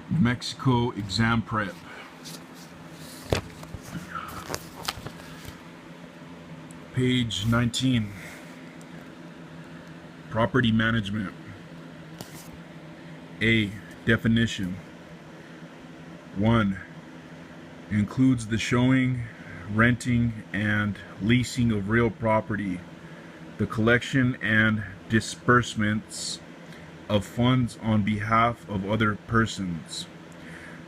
New Mexico exam prep. Page 19. Property management. A. Definition. 1. Includes the showing, renting, and leasing of real property, the collection and disbursements of funds on behalf of other persons,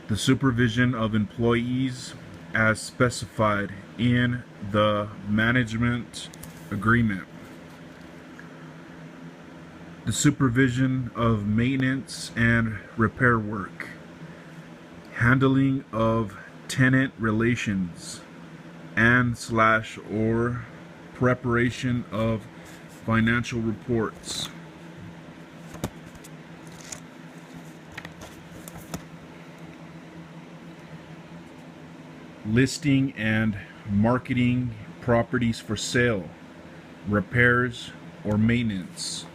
the supervision of employees as specified in the management agreement, the supervision of maintenance and repair work, handling of tenant relations and/or preparation of financial reports. Listing and marketing properties for sale, repairs, or maintenance.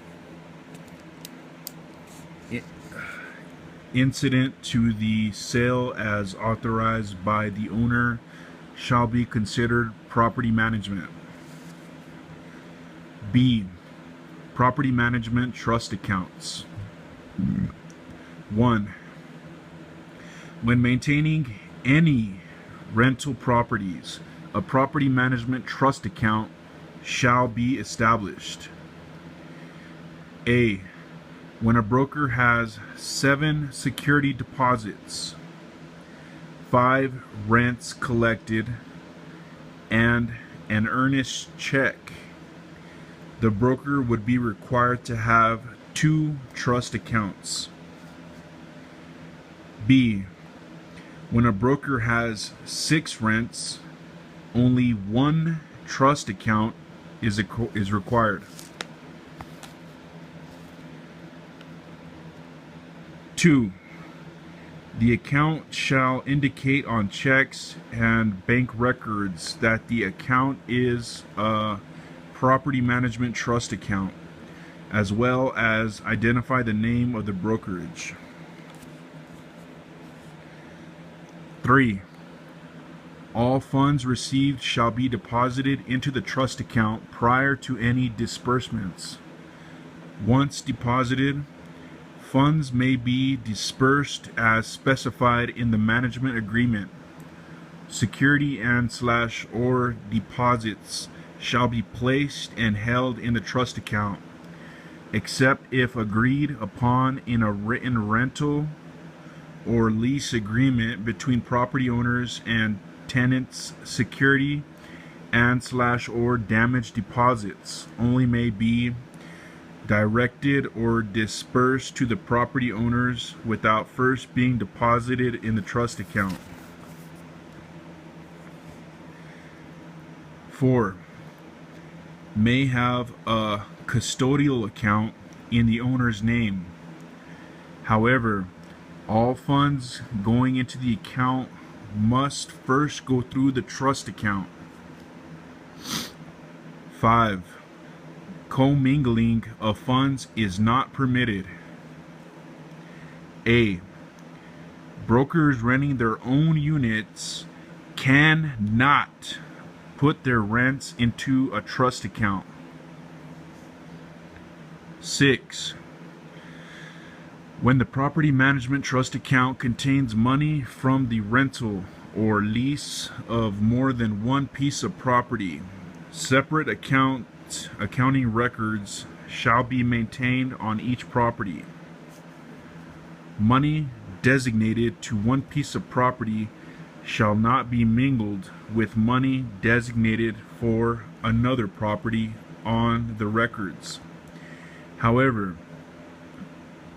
Incident to the sale as authorized by the owner shall be considered property management. B. Property management trust accounts. 1. When maintaining any rental properties, a property management trust account shall be established. A. When a broker has 7 security deposits, 5 rents collected, and an earnest check, the broker would be required to have 2 trust accounts. B. When a broker has 6 rents, only 1 trust account is required. 2. The account shall indicate on checks and bank records that the account is a property management trust account, as well as identify the name of the brokerage. 3. All funds received shall be deposited into the trust account prior to any disbursements. Once deposited, funds may be dispersed as specified in the management agreement. Security and/or deposits shall be placed and held in the trust account, except if agreed upon in a written rental or lease agreement between property owners and tenants. Security and/or damage deposits only may be directed or dispersed to the property owners without first being deposited in the trust account. 4. May have a custodial account in the owner's name. However, all funds going into the account must first go through the trust account. 5. Commingling of funds is not permitted. A. Brokers renting their own units cannot put their rents into a trust account. 6. When the property management trust account contains money from the rental or lease of more than one piece of property, separate accounting records shall be maintained on each property. Money designated to one piece of property shall not be mingled with money designated for another property on the records. However,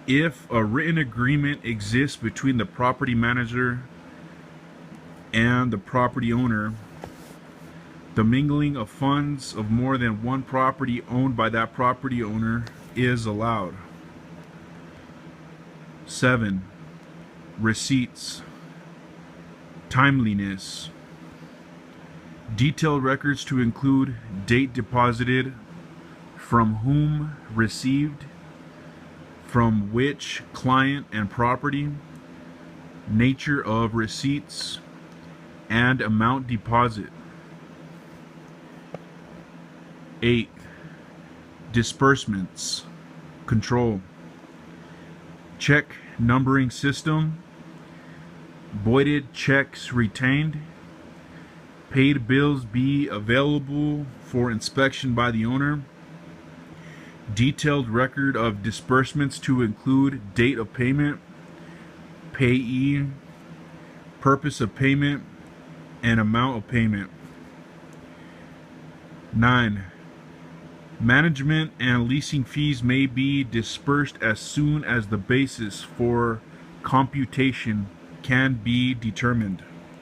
if a written agreement exists between the property manager and the property owner, the mingling of funds of more than one property owned by that property owner is allowed. 7. Receipts. Timeliness. Detailed records to include date deposited, from whom received, from which client and property, nature of receipts, and amount deposit. 8. Disbursements control. Check numbering system. Voided checks retained. Paid bills be available for inspection by the owner. Detailed record of disbursements to include date of payment, payee, purpose of payment, and amount of payment. 9. Management and leasing fees may be dispersed as soon as the basis for computation can be determined.